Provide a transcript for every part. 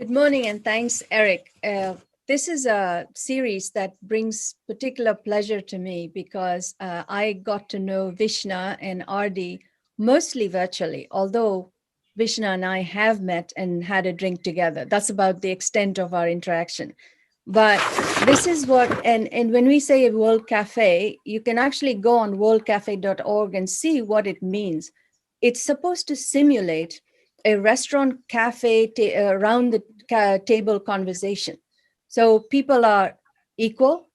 Good morning and thanks, Eric. This is a series that brings particular pleasure to me because I got to know Vishna and Ardi mostly virtually, although Vishna and I have met and had a drink together. That's about the extent of our interaction. But this is what, and when we say World Cafe, you can actually go on worldcafe.org and see what it means. It's supposed to simulate a restaurant cafe around the table conversation. So people are equal,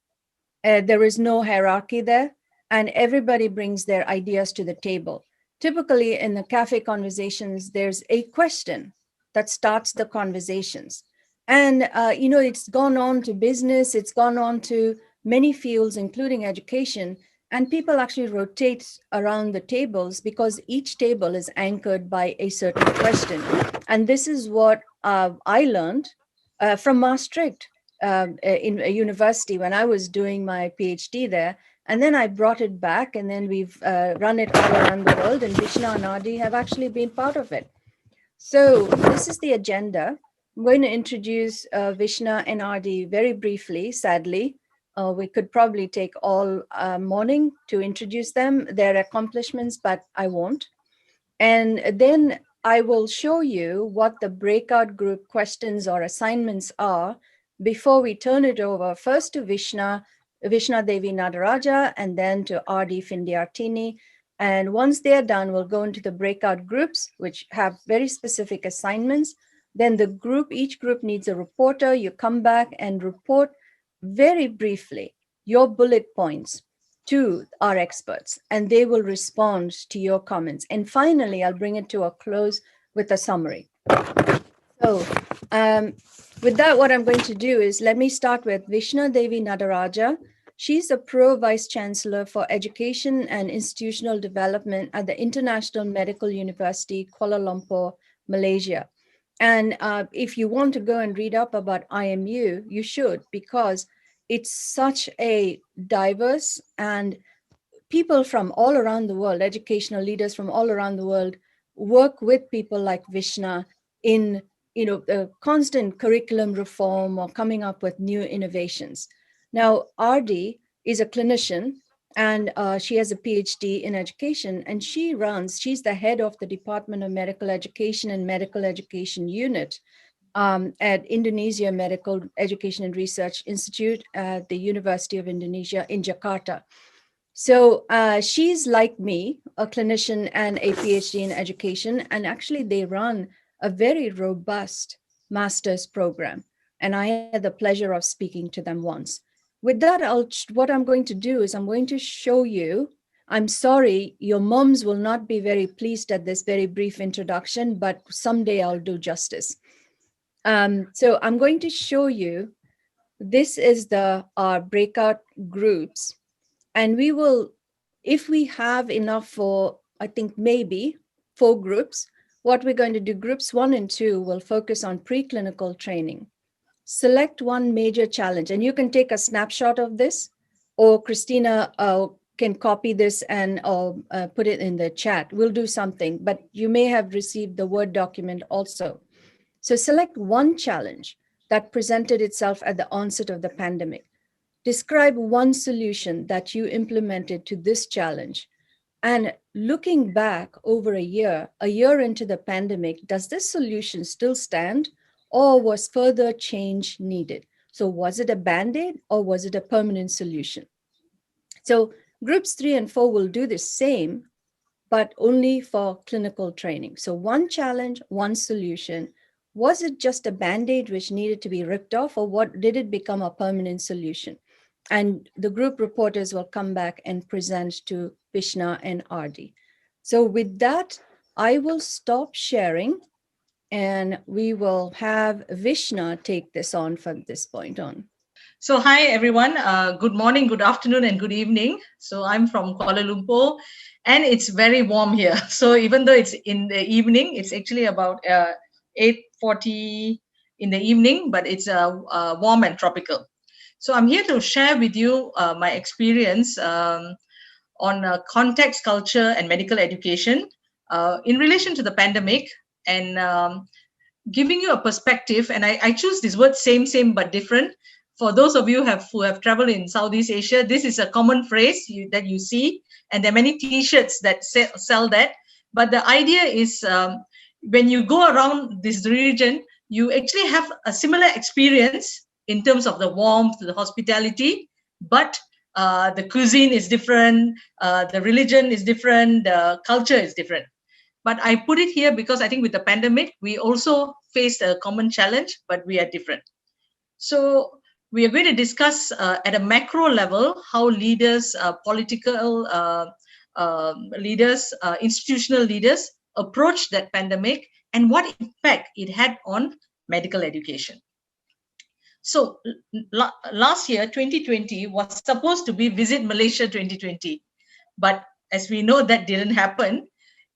there is no hierarchy there, and everybody brings their ideas to the table. Typically in the cafe conversations, there's a question that starts the conversations. And, it's gone on to business, it's gone on to many fields, including education, and people actually rotate around the tables because each table is anchored by a certain question. And this is what I learned from Maastricht in a university when I was doing my PhD there. And then I brought it back, and then we've run it all around the world, and Vishna and Ardi have actually been part of it. So this is the agenda. I'm going to introduce Vishna and Ardi very briefly, sadly. We could probably take all morning to introduce them, their accomplishments, but I won't. And then I will show you what the breakout group questions or assignments are before we turn it over first to Vishna Devi Nadarajah, and then to Ardi Findyartini. And once they're done, we'll go into the breakout groups, which have very specific assignments. Then each group needs a reporter. You come back and report very briefly your bullet points to our experts, and they will respond to your comments. And finally, I'll bring it to a close with a summary. So with that, what I'm going to do is let me start with Vishna Devi Nadarajah. She's the Pro Vice Chancellor for Education and Institutional Development at the International Medical University, Kuala Lumpur, Malaysia. And if you want to go and read up about IMU, you should, because it's such a diverse, and people from all around the world, educational leaders from all around the world, work with people like Vishna in constant curriculum reform or coming up with new innovations. Now, Ardi is a clinician, and she has a PhD in education, and she's the head of the Department of Medical Education and Medical Education Unit at Indonesia Medical Education and Research Institute at the University of Indonesia in Jakarta. So she's like me, a clinician and a PhD in education, and actually they run a very robust master's program. And I had the pleasure of speaking to them once. With that, what I'm going to do is I'm going to show you. I'm sorry, your moms will not be very pleased at this very brief introduction, but someday I'll do justice. So I'm going to show you, this is our breakout groups. And we will, if we have enough for, I think maybe 4 groups, what we're going to do, groups 1 and 2 will focus on preclinical training. Select one major challenge, and you can take a snapshot of this, or Christina can copy this and put it in the chat. We'll do something, but you may have received the Word document also. So select one challenge that presented itself at the onset of the pandemic. Describe one solution that you implemented to this challenge. And looking back over a year into the pandemic, does this solution still stand, or was further change needed? So was it a Band-Aid, or was it a permanent solution? So groups 3 and 4 will do the same, but only for clinical training. So one challenge, one solution. Was it just a Band-Aid which needed to be ripped off, or did it become a permanent solution? And the group reporters will come back and present to Vishna and Ardi. So with that, I will stop sharing, and we will have Vishna take this on from this point on. So hi everyone, good morning, good afternoon, and good evening. So I'm from Kuala Lumpur, and it's very warm here. So even though it's in the evening, it's actually about 8:40 in the evening, but it's warm and tropical. So I'm here to share with you my experience on context, culture, and medical education in relation to the pandemic, and giving you a perspective, and I choose this word same but different. For those of you who have traveled in Southeast Asia, this is a common phrase that you see, and there are many T-shirts that sell that. But the idea is, when you go around this region, you actually have a similar experience in terms of the warmth, the hospitality, but the cuisine is different, the religion is different, the culture is different. But I put it here because I think with the pandemic, we also faced a common challenge, but we are different. So we are going to discuss at a macro level how leaders, political leaders, institutional leaders approached that pandemic and what impact it had on medical education. So last year, 2020, was supposed to be Visit Malaysia 2020. But as we know, that didn't happen.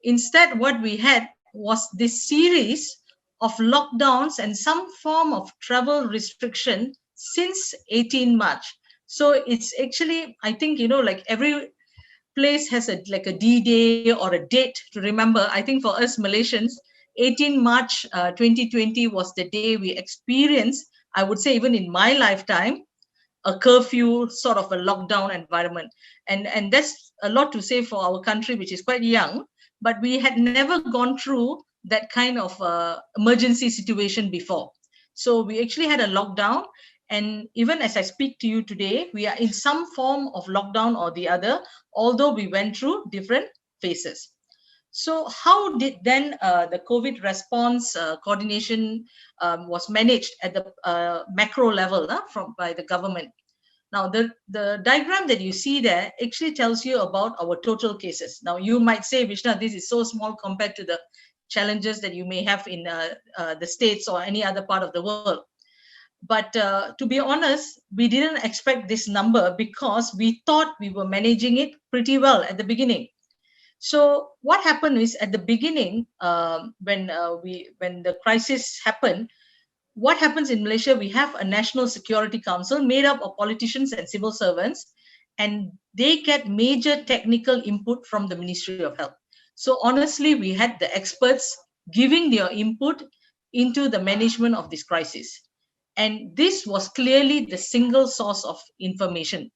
Instead, what we had was this series of lockdowns and some form of travel restriction since 18 March. So it's actually, I think, like every place has a D-Day or a date to remember. I think for us Malaysians, 18 March 2020 was the day we experienced, I would say even in my lifetime, a curfew, sort of a lockdown environment. And that's a lot to say for our country, which is quite young, but we had never gone through that kind of emergency situation before. So we actually had a lockdown. And even as I speak to you today, we are in some form of lockdown or the other, although we went through different phases. So how did then the COVID response coordination was managed at the macro level by the government? Now, the diagram that you see there actually tells you about our total cases. Now, you might say, Vishna, this is so small compared to the challenges that you may have in the States or any other part of the world. But to be honest, we didn't expect this number because we thought we were managing it pretty well at the beginning. So what happened is at the beginning, when the crisis happened, what happens in Malaysia, we have a National Security Council made up of politicians and civil servants, and they get major technical input from the Ministry of Health. So honestly, we had the experts giving their input into the management of this crisis. And this was clearly the single source of information.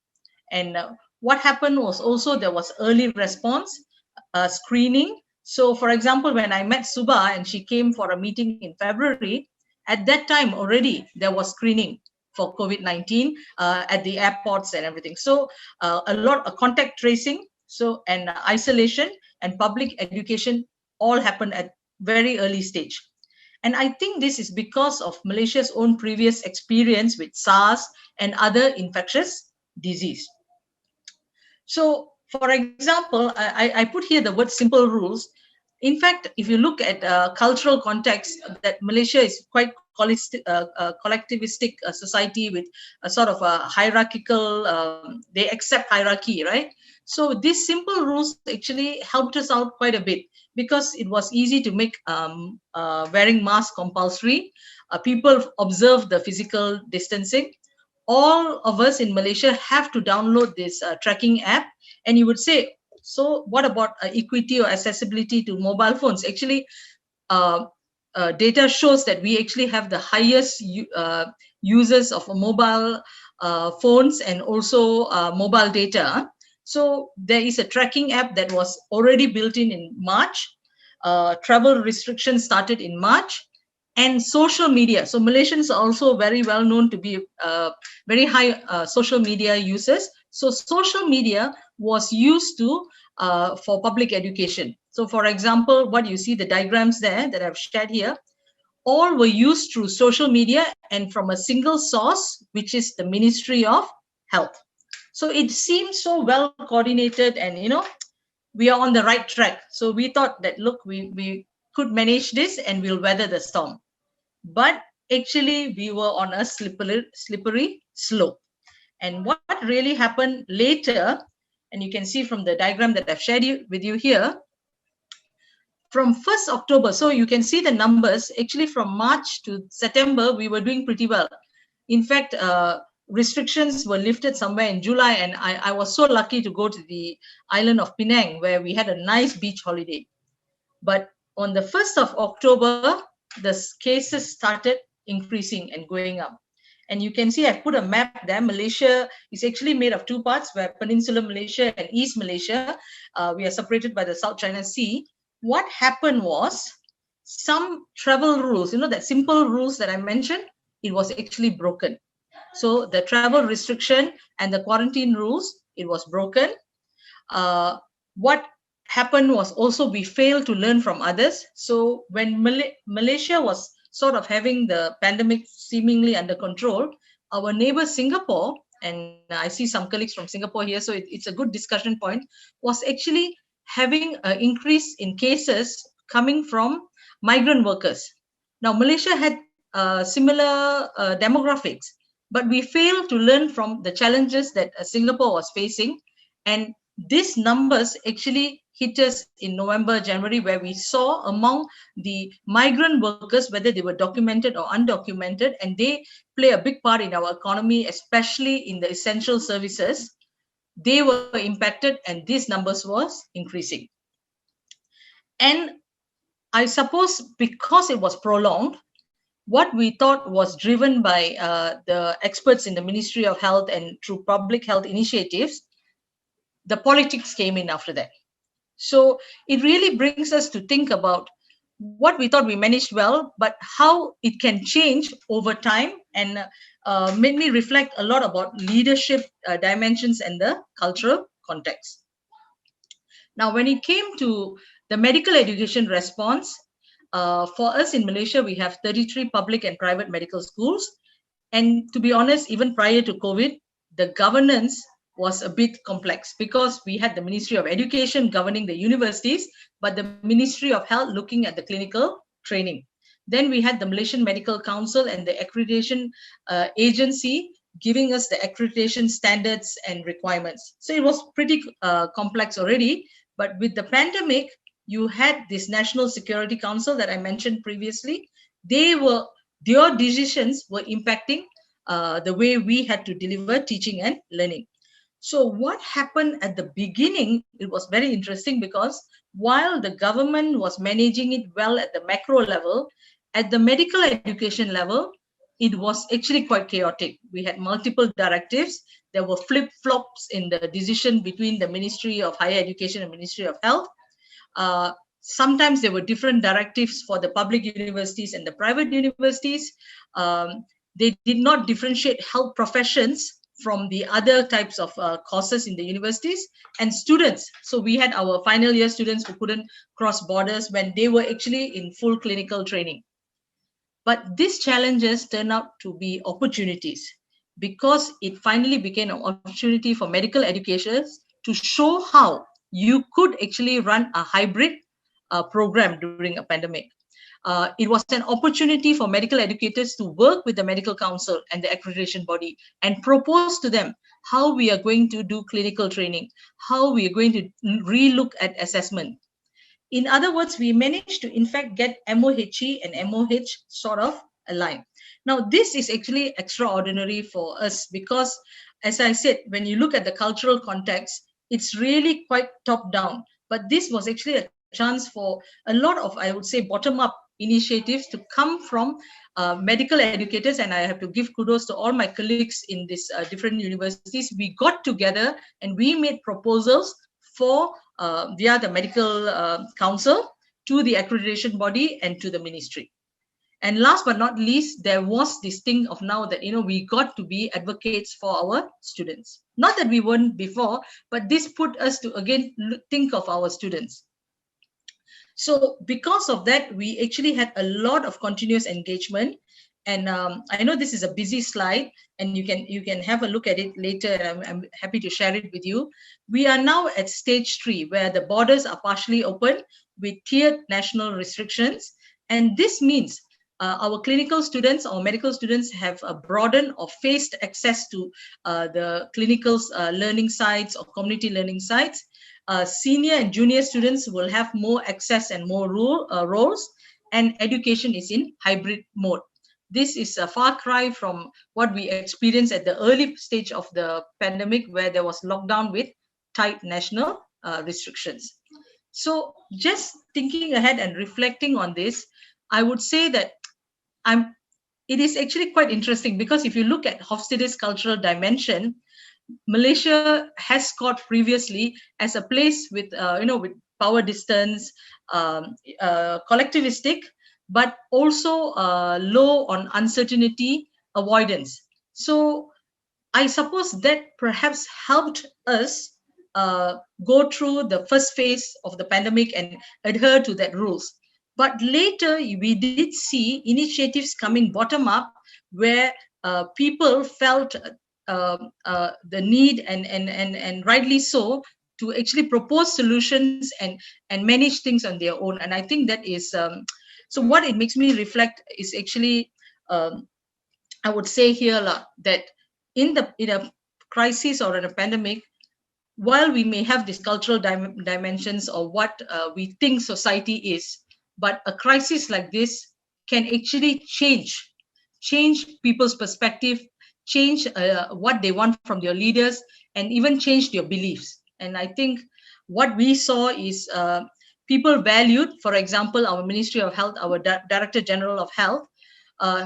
And what happened was also there was early response, screening. So for example, when I met Suba and she came for a meeting in February, at that time already there was screening for COVID-19 at the airports and everything. So a lot of contact tracing, and isolation and public education all happened at very early stage. And I think this is because of Malaysia's own previous experience with SARS and other infectious disease. So for example, I put here the word simple rules. In fact, if you look at cultural context, that Malaysia is quite collectivistic society with a sort of a hierarchical, they accept hierarchy, right? So these simple rules actually helped us out quite a bit because it was easy to make wearing mask compulsory. People observe the physical distancing. All of us in Malaysia have to download this tracking app. And you would say, so what about equity or accessibility to mobile phones? Actually, data shows that we actually have the highest users of mobile phones and also mobile data. So there is a tracking app that was already built in March. Travel restrictions started in March. And social media. So Malaysians are also very well known to be very high social media users. So social media was used to for public education. So for example, what you see, the diagrams there that I've shared here, all were used through social media and from a single source, which is the Ministry of Health. So it seems so well coordinated and, we are on the right track. So we thought that, look, we could manage this and we'll weather the storm. But actually, we were on a slippery slope. And what really happened later, and you can see from the diagram that I've shared with you here, from 1st October, so you can see the numbers, actually from March to September, we were doing pretty well. In fact, restrictions were lifted somewhere in July, and I was so lucky to go to the island of Penang, where we had a nice beach holiday. But on the 1st of October, the cases started increasing and going up. And you can see I've put a map there. Malaysia is actually made of two parts, where Peninsular Malaysia and East Malaysia, we are separated by the South China Sea. What happened was some travel rules, that simple rules that I mentioned, it was actually broken. So the travel restriction and the quarantine rules, it was broken. What happened was also we failed to learn from others. So when Malaysia was sort of having the pandemic seemingly under control, our neighbor Singapore, and I see some colleagues from Singapore here, so it's a good discussion point, was actually having an increase in cases coming from migrant workers. Now, Malaysia had similar demographics, but we failed to learn from the challenges that Singapore was facing. And these numbers actually hit us in November, January, where we saw among the migrant workers, whether they were documented or undocumented, and they play a big part in our economy, especially in the essential services, they were impacted, and these numbers was increasing. And I suppose because it was prolonged, what we thought was driven by the experts in the Ministry of Health and through public health initiatives, the politics came in after that. So it really brings us to think about what we thought we managed well, but how it can change over time, and made me reflect a lot about leadership dimensions and the cultural context. Now, when it came to the medical education response, for us in Malaysia, we have 33 public and private medical schools. And to be honest, even prior to COVID, the governance was a bit complex because we had the Ministry of Education governing the universities, but the Ministry of Health looking at the clinical training. Then we had the Malaysian Medical Council and the accreditation agency giving us the accreditation standards and requirements. So it was pretty complex already. But with the pandemic, you had this National Security Council that I mentioned previously. Their decisions were impacting the way we had to deliver teaching and learning. So what happened at the beginning, it was very interesting because while the government was managing it well at the macro level, at the medical education level, it was actually quite chaotic. We had multiple directives. There were flip-flops in the decision between the Ministry of Higher Education and Ministry of Health. Sometimes there were different directives for the public universities and the private universities. They did not differentiate health professions from the other types of courses in the universities and students. So we had our final year students who couldn't cross borders when they were actually in full clinical training. But these challenges turned out to be opportunities because it finally became an opportunity for medical educators to show how you could actually run a hybrid program during a pandemic. It was an opportunity for medical educators to work with the medical council and the accreditation body and propose to them how we are going to do clinical training, how we are going to relook at assessment. In other words, we managed to in fact get MOHE and MOH sort of aligned. Now, this is actually extraordinary for us because, as I said, when you look at the cultural context, it's really quite top down. But this was actually a chance for a lot of, I would say, bottom-up initiatives to come from medical educators, and I have to give kudos to all my colleagues in these different universities. We got together and we made proposals for via the medical council to the accreditation body and to the ministry. And last but not least, there was this thing of now that, we got to be advocates for our students. Not that we weren't before, but this put us to again think of our students. So because of that, we actually had a lot of continuous engagement. And I know this is a busy slide, and you can have a look at it later. I'm happy to share it with you. We are now at stage 3, where the borders are partially open with tiered national restrictions. And this means our clinical students or medical students have a broadened or phased access to the clinical learning sites or community learning sites. Senior and junior students will have more access and more roles, and education is in hybrid mode. This is a far cry from what we experienced at the early stage of the pandemic, where there was lockdown with tight national restrictions. So just thinking ahead and reflecting on this, I would say that it is actually quite interesting, because if you look at Hofstede's cultural dimension, Malaysia has scored previously as a place with, with power distance, collectivistic, but also low on uncertainty avoidance. So I suppose that perhaps helped us go through the first phase of the pandemic and adhere to that rules. But later, we did see initiatives coming bottom up, where people felt the need, and rightly so, to actually propose solutions and manage things on their own. And I think that is so. What it makes me reflect is actually, I would say here that in a crisis or in a pandemic, while we may have these cultural dimensions or what we think society is, but a crisis like this can actually change people's perspective, change what they want from their leaders, and even change their beliefs. And I think what we saw is people valued, for example, our Ministry of Health, our Director General of Health,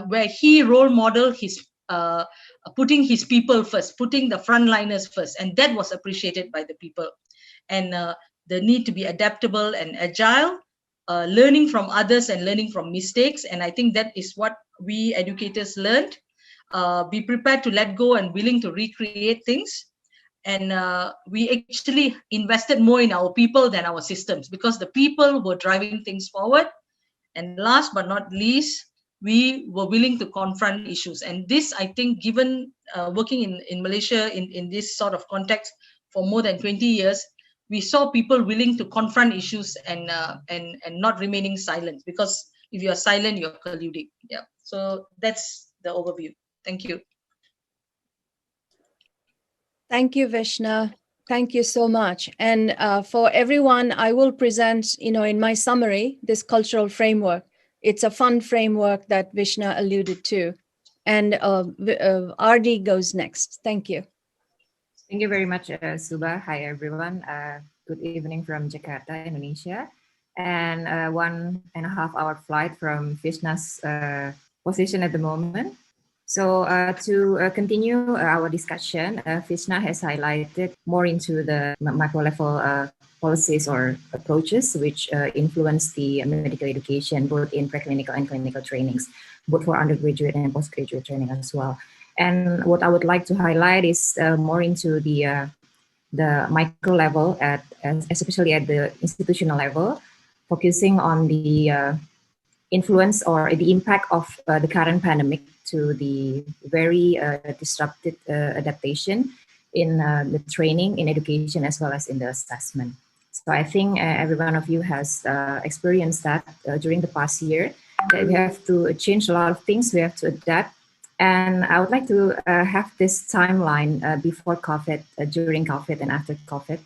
where he role model his putting his people first, putting the frontliners first, and that was appreciated by the people. And the need to be adaptable and agile, learning from others and learning from mistakes. And I think that is what we educators learned. Be prepared to let go and willing to recreate things. And we actually invested more in our people than our systems, because the people were driving things forward. And last but not least, we were willing to confront issues. And this, I think, given working in Malaysia in this sort of context for more than 20 years, we saw people willing to confront issues and not remaining silent, because if you are silent, you're colluding. Yeah. So that's the overview. Thank you. Thank you, Vishna. Thank you so much. And for everyone, I will present, in my summary, this cultural framework. It's a fun framework that Vishna alluded to. And Ardi goes next. Thank you. Thank you very much, Suba. Hi, everyone. Good evening from Jakarta, Indonesia. And 1.5 hour flight from Vishna's position at the moment. So to continue our discussion, Vishna has highlighted more into the macro level policies or approaches which influence the medical education, both in preclinical and clinical trainings, both for undergraduate and postgraduate training as well. And what I would like to highlight is more into the micro level, especially at the institutional level, focusing on the influence or the impact of the current pandemic to the very disrupted adaptation in the training, in education, as well as in the assessment. So I think every one of you has experienced that during the past year, that we have to change a lot of things, we have to adapt. And I would like to have this timeline before COVID, during COVID, and after COVID,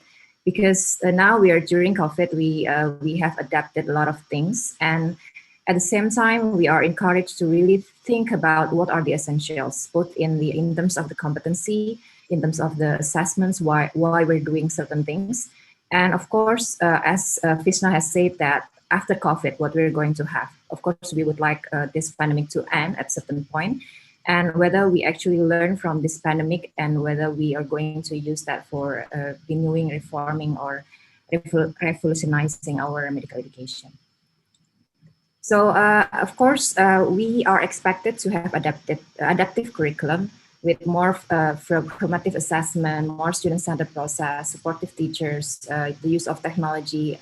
because now we are during COVID, we have adapted a lot of things. And at the same time, we are encouraged to really think about what are the essentials, both in terms of the competency, in terms of the assessments, why we're doing certain things. And of course, as Vishna has said, that after COVID, what we're going to have. Of course, we would like this pandemic to end at a certain point, and whether we actually learn from this pandemic and whether we are going to use that for renewing, reforming, or revolutionizing our medical education. So, of course, we are expected to have adaptive curriculum with more formative assessment, more student-centered process, supportive teachers, the use of technology.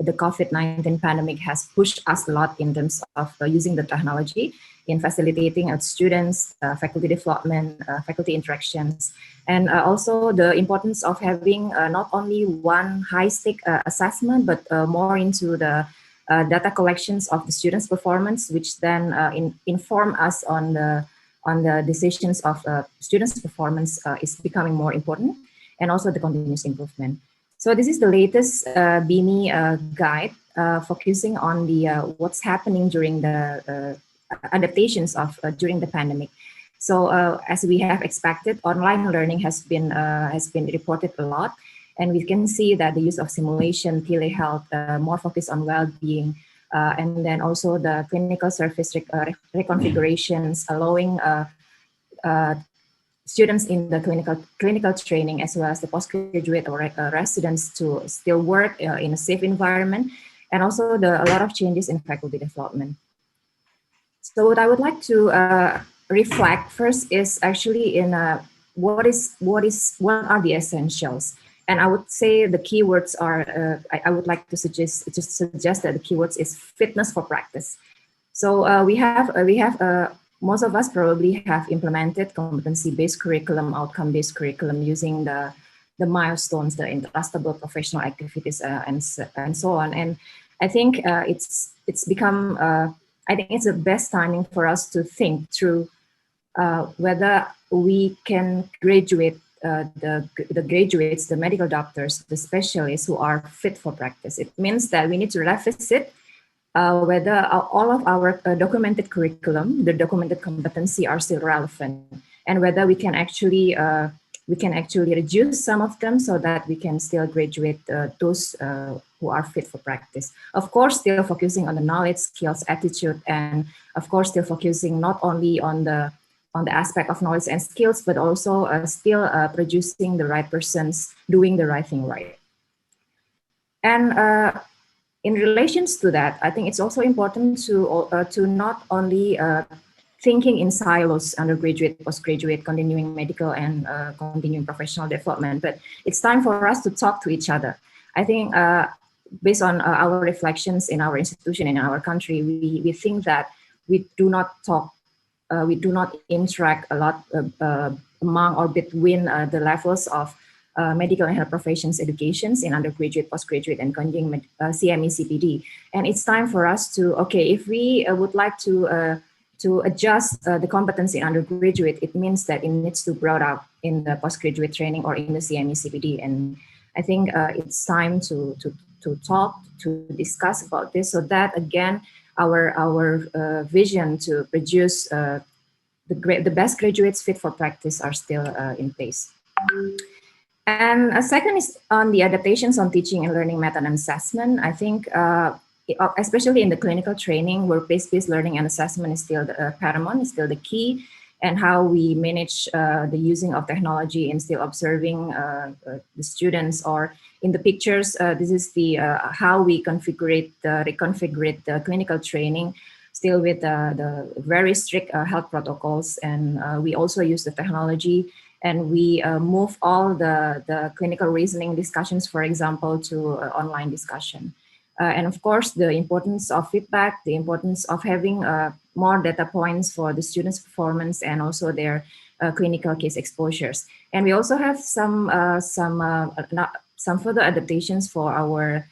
The COVID-19 pandemic has pushed us a lot in terms of using the technology in facilitating our students, faculty development, faculty interactions, and also the importance of having not only one high-stake assessment, but more into the data collections of the students' performance, which then inform us on the decisions of students' performance is becoming more important, and also the continuous improvement. So this is the latest BEI guide focusing on the what's happening during the adaptations of during the pandemic. So as we have expected, online learning has been reported a lot. And we can see that the use of simulation, telehealth, more focus on well-being, and then also the clinical service reconfigurations, allowing students in the clinical training as well as the postgraduate or residents to still work in a safe environment, and also a lot of changes in faculty development. So what I would like to reflect first is actually in what are the essentials, and I would say the keywords are I would like to suggest that the keywords is fitness for practice. So we have most of us probably have implemented competency-based curriculum, outcome-based curriculum using the milestones, the interestable professional activities, and so on. And I think it's become. I think it's the best timing for us to think through whether we can graduate the graduates, the medical doctors, the specialists who are fit for practice. It means that we need to revisit whether all of our documented curriculum, the documented competency are still relevant, and whether we can actually reduce some of them so that we can still graduate those who are fit for practice. Of course, still focusing on the knowledge, skills, attitude, and of course, still focusing not only on the aspect of knowledge and skills, but also still producing the right persons, doing the right thing right. And in relations to that, I think it's also important to not only thinking in silos, undergraduate, postgraduate, continuing medical, and continuing professional development, but it's time for us to talk to each other. I think based on our reflections in our institution, in our country, we think that we do not talk, we do not interact a lot among or between the levels of medical and health professions educations in undergraduate, postgraduate, and continuing CME, CPD. And it's time for us to, okay, if we would like to adjust the competence in undergraduate, it means that it needs to broaden out in the postgraduate training or in the CME, CPD. And I think it's time to talk, to discuss about this, so that again, our vision to produce the best graduates fit for practice are still in place. And a second is on the adaptations on teaching and learning method and assessment. I think, especially in the clinical training, work-based learning and assessment is still paramount, is still the key, and how we manage the using of technology and still observing the students, or in the pictures, this is the how we reconfigure the clinical training, still with the very strict health protocols, and we also use the technology. And we move all the clinical reasoning discussions, for example, to online discussion. And of course, the importance of feedback, the importance of having more data points for the students' performance and also their clinical case exposures. And we also have some further adaptations for our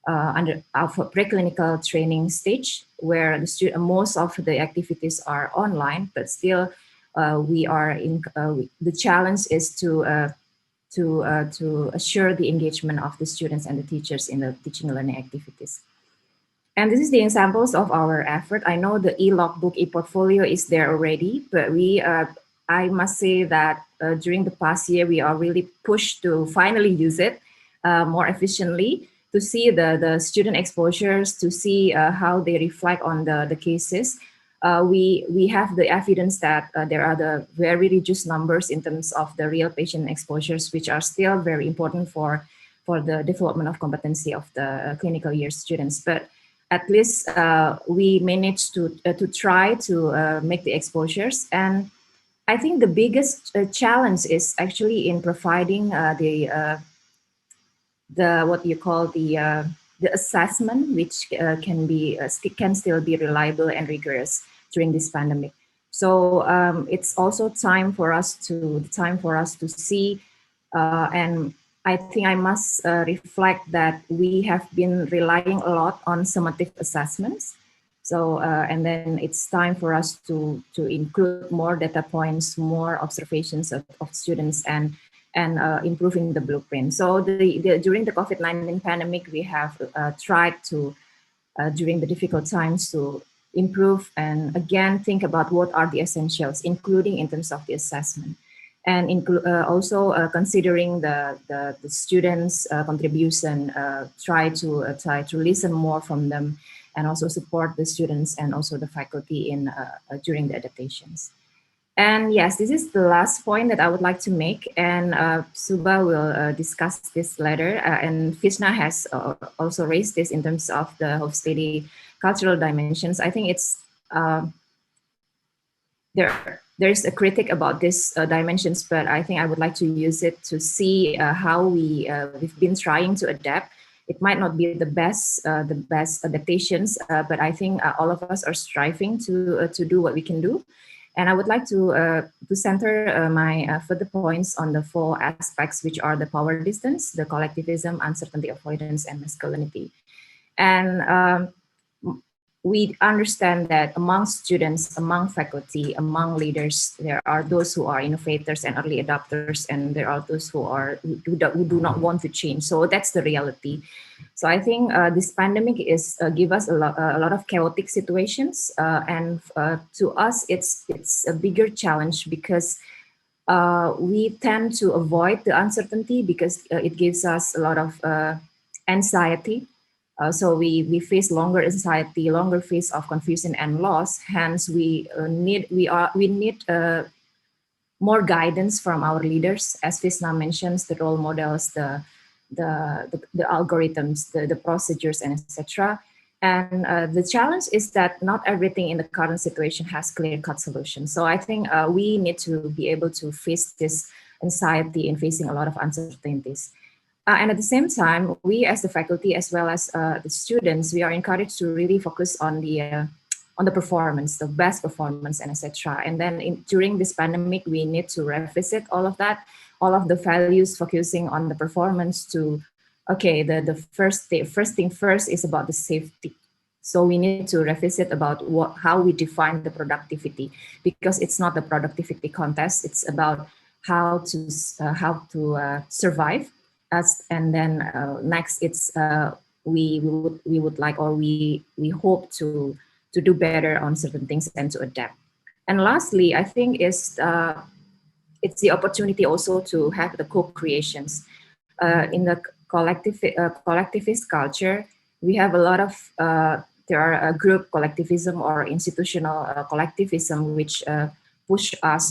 preclinical training stage, where most of the activities are online, but still we are in. The challenge is to assure the engagement of the students and the teachers in the teaching and learning activities. And this is the examples of our effort. I know the e-logbook, e-portfolio is there already, but I must say that during the past year, we are really pushed to finally use it more efficiently, to see the student exposures, to see how they reflect on the cases. We have the evidence that there are the very reduced numbers in terms of the real patient exposures, which are still very important for the development of competency of the clinical year students. But at least we managed to try to make the exposures. And I think the biggest challenge is actually in providing the what you call the assessment, which can still be reliable and rigorous during this pandemic. So it's also time for us to see, and I think I must reflect that we have been relying a lot on summative assessments. So and then it's time for us to include more data points, more observations of students, and improving the blueprint. So during the COVID-19 pandemic, we have tried to during the difficult times to improve and again think about what are the essentials, including in terms of the assessment, and also considering the students' contribution. Try to listen more from them, and also support the students and also the faculty in during the adaptations. And yes, this is the last point that I would like to make, and Suba will discuss this later. And Vishna has also raised this in terms of the hope study cultural dimensions. I think it's there's a critic about these dimensions, but I think I would like to use it to see how we've been trying to adapt. It might not be the best adaptations, but I think all of us are striving to do what we can do. And I would like to center my further points on the 4 aspects, which are the power distance, the collectivism, uncertainty avoidance, and masculinity. And we understand that among students, among faculty, among leaders, there are those who are innovators and early adopters, and there are those who do not want to change. So that's the reality. So I think this pandemic is give us a lot of chaotic situations, and to us it's a bigger challenge because we tend to avoid the uncertainty because it gives us a lot of anxiety. So we face longer anxiety, longer phase of confusion and loss. Hence, we need more guidance from our leaders, as Vishna mentions, the role models, the algorithms, the procedures, and etc. And the challenge is that not everything in the current situation has clear-cut solutions. So I think we need to be able to face this anxiety in facing a lot of uncertainties. And at the same time, we as the faculty, as well as the students, we are encouraged to really focus on the performance, the best performance, and etc. And then during this pandemic, we need to revisit all of that, all of the values, focusing on the performance to, okay, the first thing first is about the safety. So we need to revisit about how we define the productivity, because it's not the productivity contest. It's about how to survive. And then next, it's we would like, or we hope to do better on certain things and to adapt. And lastly, I think it's the opportunity also to have the co-creations in the collectivist culture. We have a lot of there are a group collectivism or institutional collectivism which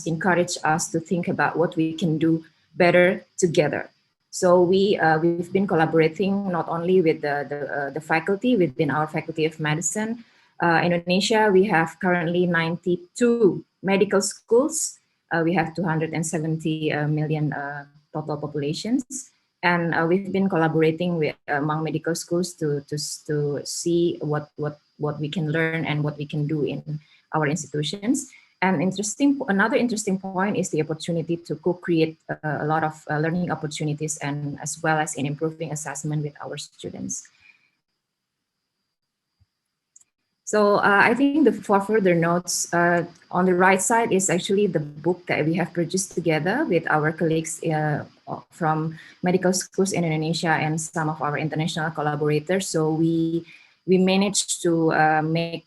encourage us to think about what we can do better together. So we've been collaborating not only with the faculty within our Faculty of Medicine. Indonesia, we have currently 92 medical schools. We have 270 million total populations. And we've been collaborating with among medical schools to see what we can learn and what we can do in our institutions. And another interesting point is the opportunity to co-create a lot of learning opportunities, and as well as in improving assessment with our students. So I think for further notes, on the right side is actually the book that we have produced together with our colleagues from medical schools in Indonesia and some of our international collaborators. So we managed to make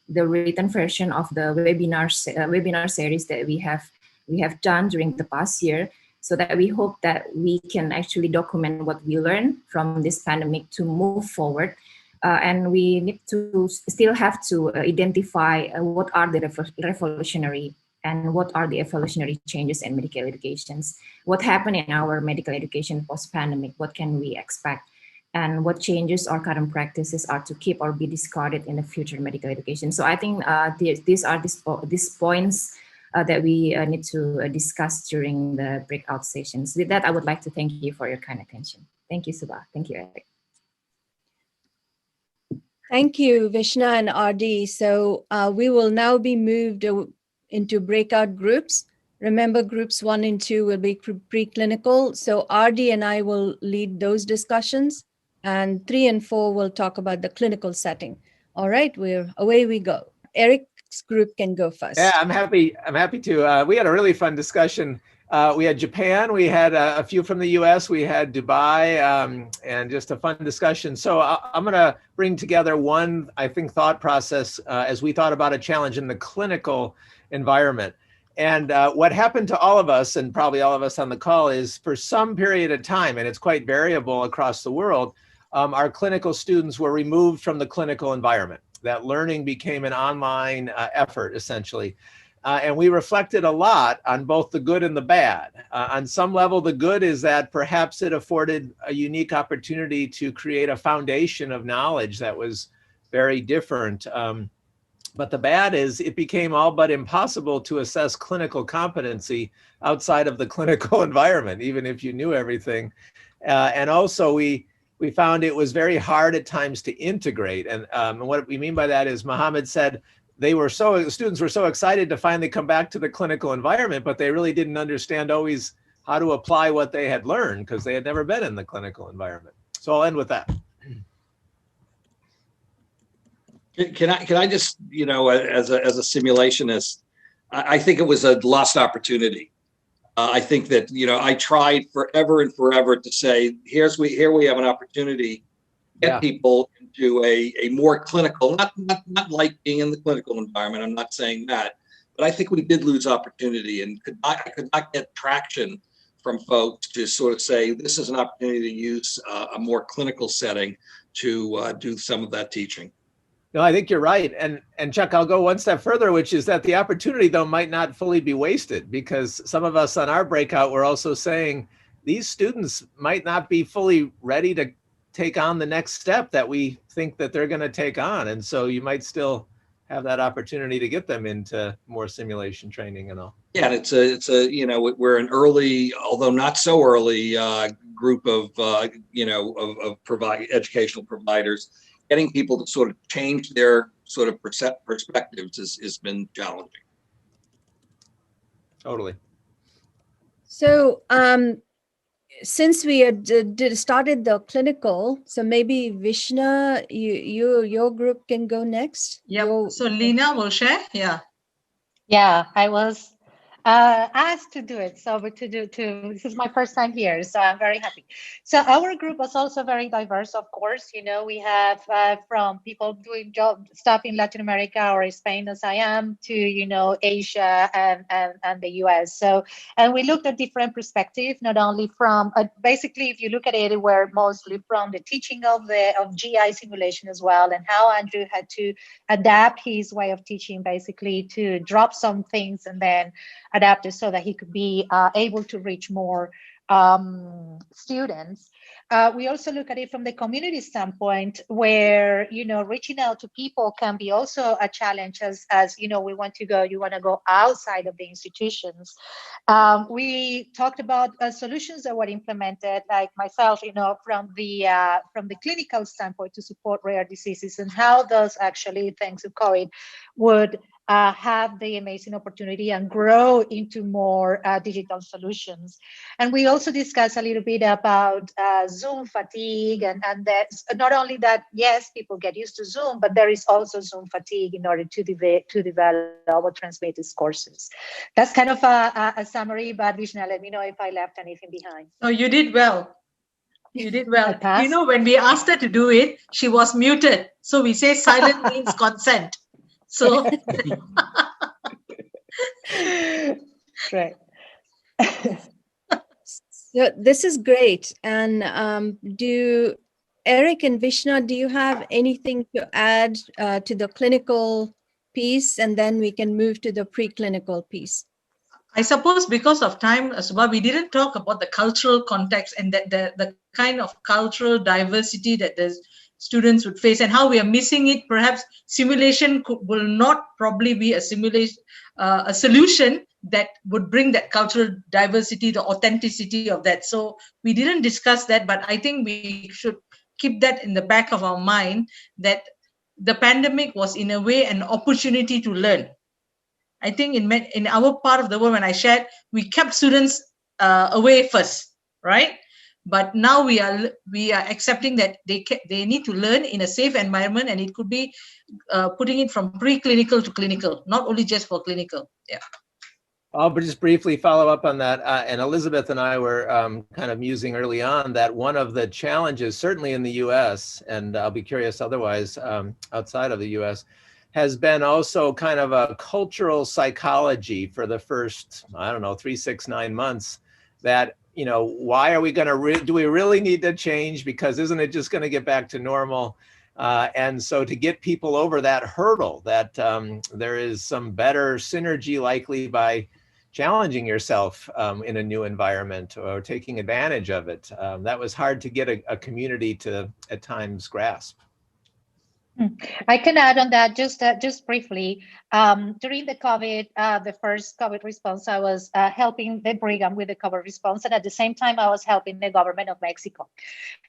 the written version of the webinar series that we have done during the past year, so that we hope that we can actually document what we learned from this pandemic to move forward. And we need to still have to identify what are the revolutionary and what are the evolutionary changes in medical educations. What happened in our medical education post-pandemic? What can we expect? And what changes or current practices are to keep or be discarded in the future medical education? So I think these are these points that we need to discuss during the breakout sessions. With that, I would like to thank you for your kind attention. Thank you, Suba. Thank you, Eric. Thank you, Vishna and Ardi. So we will now be moved into breakout groups. Remember, groups 1 and 2 will be preclinical. So Ardi and I will lead those discussions, and 3 and 4 will talk about the clinical setting. All right, away we go. Eric's group can go first. Yeah, I'm happy to. We had a really fun discussion. We had Japan, we had a few from the US, we had Dubai, and just a fun discussion. So I'm gonna bring together one, I think, thought process as we thought about a challenge in the clinical environment. And what happened to all of us, and probably all of us on the call, is for some period of time, and it's quite variable across the world, our clinical students were removed from the clinical environment. That learning became an online effort, essentially. And we reflected a lot on both the good and the bad. On some level, the good is that perhaps it afforded a unique opportunity to create a foundation of knowledge that was very different. But the bad is it became all but impossible to assess clinical competency outside of the clinical environment, even if you knew everything. And also we found it was very hard at times to integrate. And what we mean by that is Mohammed said, the students were so excited to finally come back to the clinical environment, but they really didn't understand always how to apply what they had learned because they had never been in the clinical environment. So I'll end with that. Can I just, as a simulationist, I think it was a lost opportunity. I think that, I tried forever and forever to say, here we have an opportunity to get people into a more clinical, not like being in the clinical environment. I'm not saying that, but I think we did lose opportunity and I could not get traction from folks to sort of say, this is an opportunity to use a more clinical setting to do some of that teaching. No, I think you're right. And Chuck, I'll go one step further, which is that the opportunity, though, might not fully be wasted because some of us on our breakout were also saying these students might not be fully ready to take on the next step that we think that they're going to take on. And so you might still have that opportunity to get them into more simulation training and all. Yeah, and it's a we're an early, although not so early, group of educational providers. Getting people to sort of change their sort of perspectives has been challenging. Totally. So since we had started the clinical, so maybe Vishna, your group can go next. Yeah. So Lena will share. Yeah. Yeah, I was asked to do it. So this is my first time here, so I'm very happy. So our group was also very diverse, of course. We have from people doing stuff in Latin America or Spain, as I am, to Asia and the US. So, and we looked at different perspectives, not only from basically, if you look at it, we're mostly from the teaching of GI simulation as well, and how Andrew had to adapt his way of teaching, basically to drop some things and then adapt it so that he could be able to reach more students. We also look at it from the community standpoint, where reaching out to people can be also a challenge. As you want to go outside of the institutions. We talked about solutions that were implemented, like myself, from the clinical standpoint to support rare diseases, and how those actually, thanks to COVID, would have the amazing opportunity and grow into more digital solutions. And we also discussed a little bit about Zoom fatigue, and that not only that, yes, people get used to Zoom, but there is also Zoom fatigue in order to develop or transmit these courses. That's kind of a summary, but Vishna, let me know if I left anything behind. Oh, you did well. You did well. When we asked her to do it, she was muted. So we say silent means consent. So right. So this is great. And do Eric and Vishna, do you have anything to add to the clinical piece, and then we can move to the preclinical piece? I suppose because of time, Subha, we didn't talk about the cultural context and the kind of cultural diversity that the students would face and how we are missing it. Perhaps simulation will not probably be a solution that would bring that cultural diversity, the authenticity of that. So we didn't discuss that, but I think we should keep that in the back of our mind, that the pandemic was in a way an opportunity to learn. I think in our part of the world, when I shared, we kept students away first, right? But now we are accepting that they need to learn in a safe environment, and it could be putting it from preclinical to clinical, not only just for clinical. Yeah. I'll just briefly follow up on that. And Elizabeth and I were kind of musing early on that one of the challenges, certainly in the US, and I'll be curious otherwise outside of the US, has been also kind of a cultural psychology for the first, 3, 6, 9 months, that you know, why are we going to, do we really need to change? Because isn't it just going to get back to normal? And so to get people over that hurdle, that there is some better synergy likely by challenging yourself in a new environment or taking advantage of it. That was hard to get a community to at times grasp. I can add on that just briefly. During the COVID, the first COVID response, I was helping the brigade with the COVID response, and at the same time, I was helping the government of Mexico.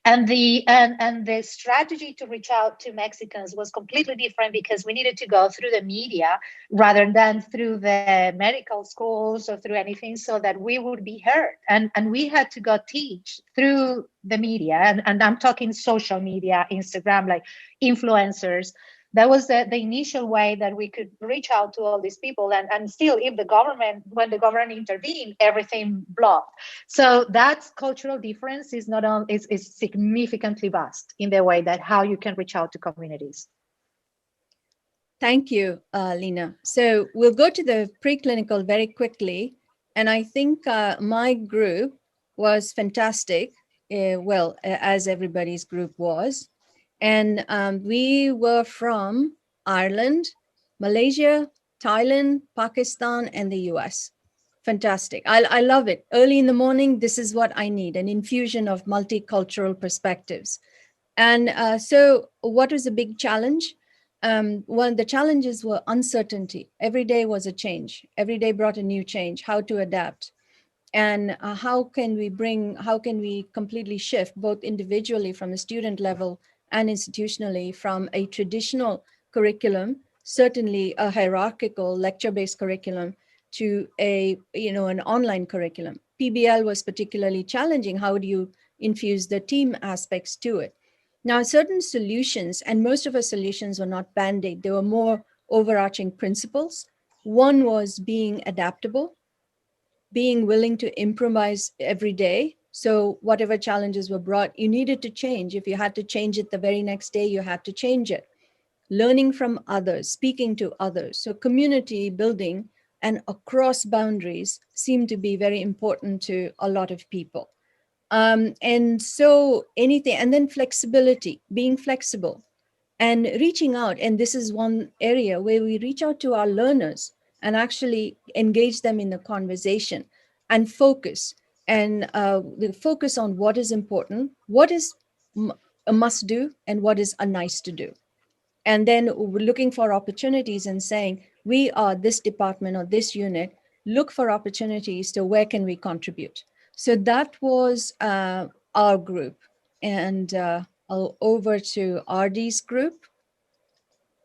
And the strategy to reach out to Mexicans was completely different because we needed to go through the media rather than through the medical schools or through anything, so that we would be heard. And we had to go teach through the media, and I'm talking social media, Instagram, like influencers. That was the initial way that we could reach out to all these people. And still, if when the government intervened, everything blocked. So that cultural difference is not only is significantly vast in the way that how you can reach out to communities. Thank you, Lena. So we'll go to the preclinical very quickly. And I think my group was fantastic, as everybody's group was. And we were from Ireland, Malaysia, Thailand, Pakistan, and the US. Fantastic. I love it. Early in the morning, this is what I need, an infusion of multicultural perspectives. And so what was the big challenge? One of the challenges were uncertainty. Every day was a change. Every day brought a new change, how to adapt. And how can we completely shift both individually from a student level and institutionally from a traditional curriculum, certainly a hierarchical lecture-based curriculum, to an online curriculum. PBL was particularly challenging. How do you infuse the team aspects to it? Now, certain solutions, and most of our solutions were not band-aid, they were more overarching principles. One was being adaptable, being willing to improvise every day. So whatever challenges were brought, you needed to change. If you had to change it the very next day, you had to change it. Learning from others, speaking to others. So community building and across boundaries seem to be very important to a lot of people. And so anything, and then flexibility, being flexible and reaching out. And this is one area where we reach out to our learners and actually engage them in the conversation and focus. And focus on what is important, what is a must do, and what is a nice to do. And then we're looking for opportunities and saying, we are this department or this unit, look for opportunities to where can we contribute. So that was our group. And over to Ardi's group.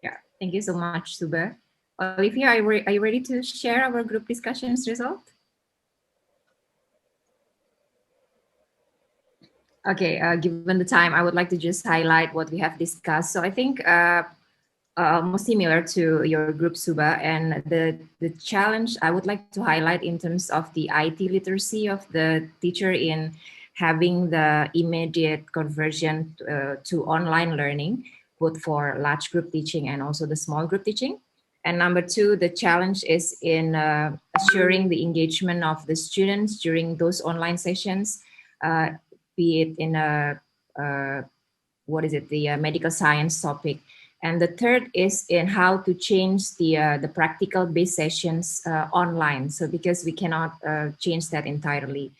Yeah, thank you so much, Suba. Olivia, are you ready to share our group discussions result? Okay, given the time, I would like to just highlight what we have discussed. So I think almost similar to your group, Suba, and the challenge I would like to highlight in terms of the IT literacy of the teacher in having the immediate conversion to online learning, both for large group teaching and also the small group teaching. And number two, the challenge is in assuring the engagement of the students during those online sessions, be it in the medical science topic. And the third is in how to change the practical based sessions online. So because we cannot change that entirely.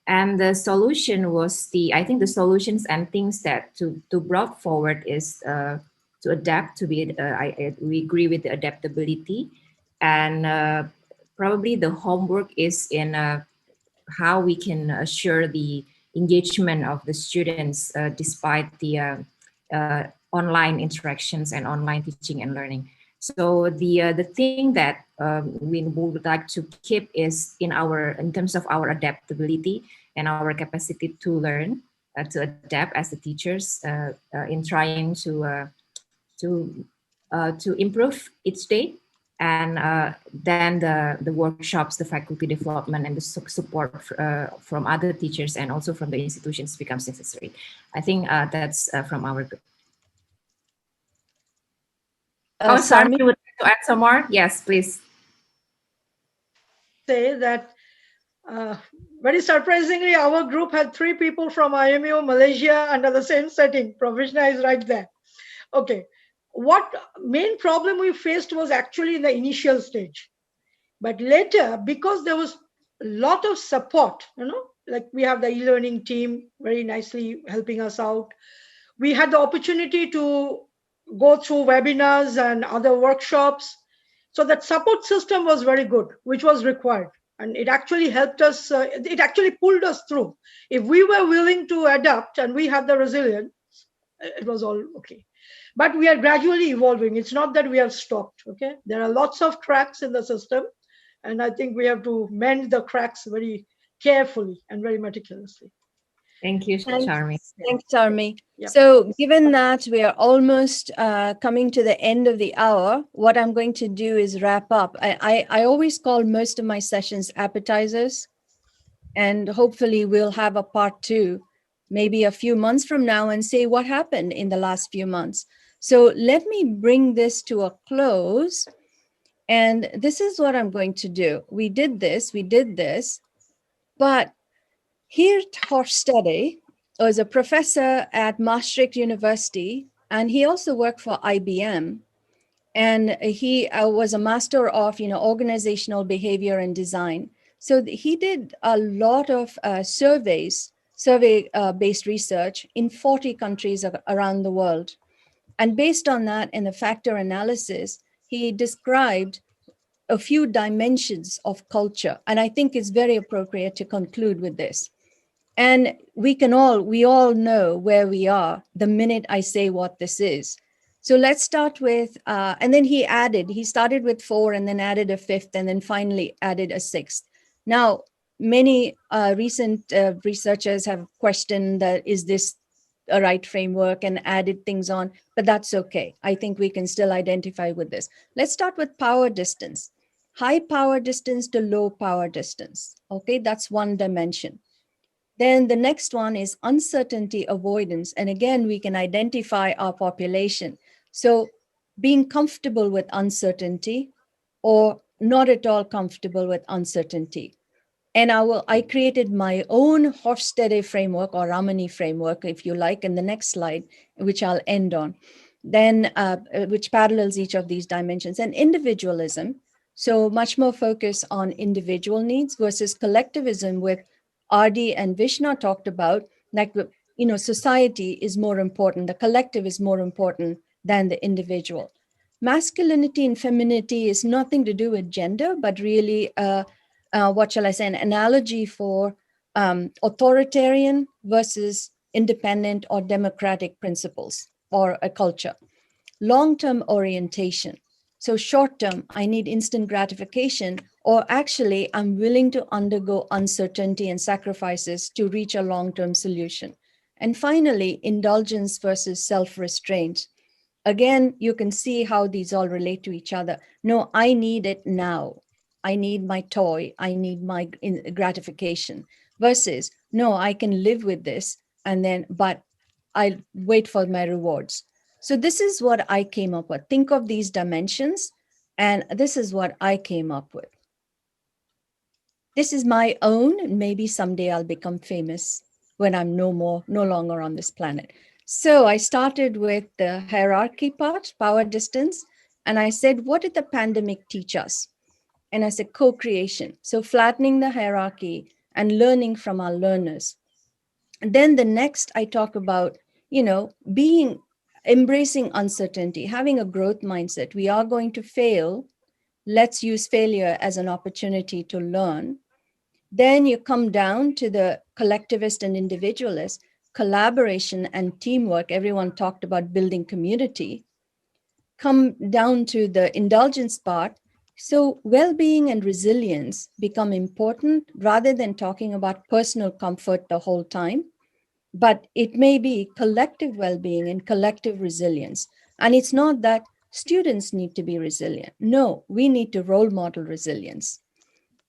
And the solution was I think the solutions and things that to brought forward is to adapt, we agree with the adaptability, and probably the homework is in how we can assure the engagement of the students despite the online interactions and online teaching and learning. So the thing that we would like to keep is in terms of our adaptability and our capacity to learn, to adapt as the teachers in trying to improve each day, and then the workshops, the faculty development, and the support from other teachers and also from the institutions becomes necessary. I think that's from our group. Sarmi, would like to add some more? Yes, please. Say that Uh, Very surprisingly, our group had 3 people from IMU, Malaysia, under the same setting. Vishna is right there. Okay. What main problem we faced was actually in the initial stage. But later, because there was a lot of support, like we have the e-learning team very nicely helping us out. We had the opportunity to go through webinars and other workshops. So that support system was very good, which was required. And it actually helped us, it actually pulled us through. If we were willing to adapt and we had the resilience, it was all okay. But we are gradually evolving. It's not that we have stopped, okay? There are lots of cracks in the system. And I think we have to mend the cracks very carefully and very meticulously. Thank you, Charmi. Thanks, Charmi. Yep. So given that we are almost coming to the end of the hour, what I'm going to do is wrap up. I always call most of my sessions appetizers, and hopefully we'll have a part 2, maybe a few months from now, and say what happened in the last few months. So let me bring this to a close. And this is what I'm going to do. We did this, but here Hofstede was a professor at Maastricht University, and he also worked for IBM. And he was a master of, organizational behavior and design. So he did a lot of survey-based research in 40 countries around the world. And based on that and the factor analysis, he described a few dimensions of culture. And I think it's very appropriate to conclude with this. And we all know where we are the minute I say what this is. So let's start with, and then he started with 4 and then added a 5th and then finally added a 6th. Now, many recent researchers have questioned that, is this a right framework, and added things on, but that's okay. I think we can still identify with this. Let's start with power distance. High power distance to low power distance. Okay, that's one dimension. Then the next one is uncertainty avoidance. And again, we can identify our population. So being comfortable with uncertainty or not at all comfortable with uncertainty. And I created my own Hofstede framework or Ramani framework, if you like, in the next slide, which I'll end on, then which parallels each of these dimensions. And individualism, so much more focus on individual needs versus collectivism, with Ardi and Vishna talked about, like, society is more important, the collective is more important than the individual. Masculinity and femininity is nothing to do with gender, but really, what shall I say, an analogy for authoritarian versus independent or democratic principles or a culture. Long-term orientation. So short-term, I need instant gratification, or actually I'm willing to undergo uncertainty and sacrifices to reach a long-term solution. And finally, indulgence versus self-restraint. Again, you can see how these all relate to each other. No, I need it now. I need my toy, I need my gratification, versus, no, I can live with this, but I wait for my rewards. So this is what I came up with. Think of these dimensions, and this is what I came up with. This is my own, maybe someday I'll become famous when I'm no longer on this planet. So I started with the hierarchy part, power distance, and I said, what did the pandemic teach us? And I said co-creation. So flattening the hierarchy and learning from our learners. And then the next I talk about, embracing uncertainty, having a growth mindset. We are going to fail. Let's use failure as an opportunity to learn. Then you come down to the collectivist and individualist, collaboration and teamwork. Everyone talked about building community. Come down to the indulgence part. So well-being and resilience become important rather than talking about personal comfort the whole time, but it may be collective well-being and collective resilience. And it's not that students need to be resilient. No, we need to role model resilience.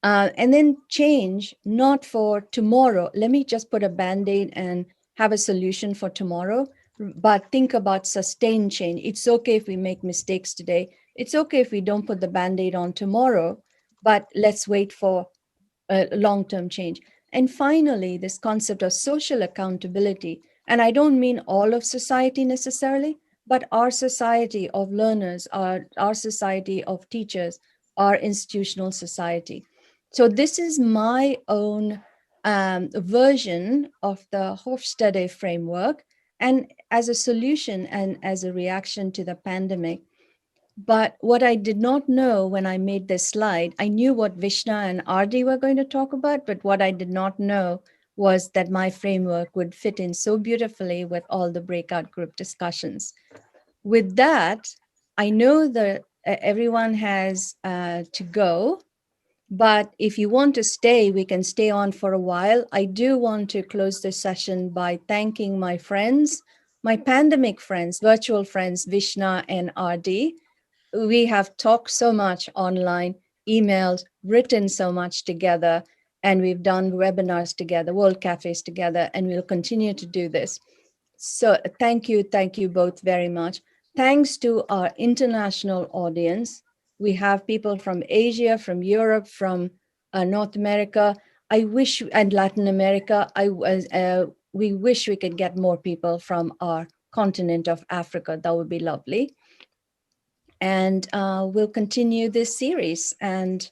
And then change, not for tomorrow. Let me just put a Band-Aid and have a solution for tomorrow, but think about sustained change. It's okay if we make mistakes today. It's okay if we don't put the Band-Aid on tomorrow, but let's wait for long-term change. And finally, this concept of social accountability. And I don't mean all of society necessarily, but our society of learners, our society of teachers, our institutional society. So this is my own version of the Hofstede framework, and as a solution and as a reaction to the pandemic. But what I did not know when I made this slide, I knew what Vishna and Ardi were going to talk about, but what I did not know was that my framework would fit in so beautifully with all the breakout group discussions. With that, I know that everyone has to go, but if you want to stay, we can stay on for a while. I do want to close this session by thanking my friends, my pandemic friends, virtual friends, Vishna and Ardi. We have talked so much online, emailed, written so much together, and we've done webinars together, World Cafes together, and we'll continue to do this. So thank you both very much. Thanks to our international audience. We have people from Asia, from Europe, from North America. I wish, and Latin America, we wish we could get more people from our continent of Africa. That would be lovely. And we'll continue this series. And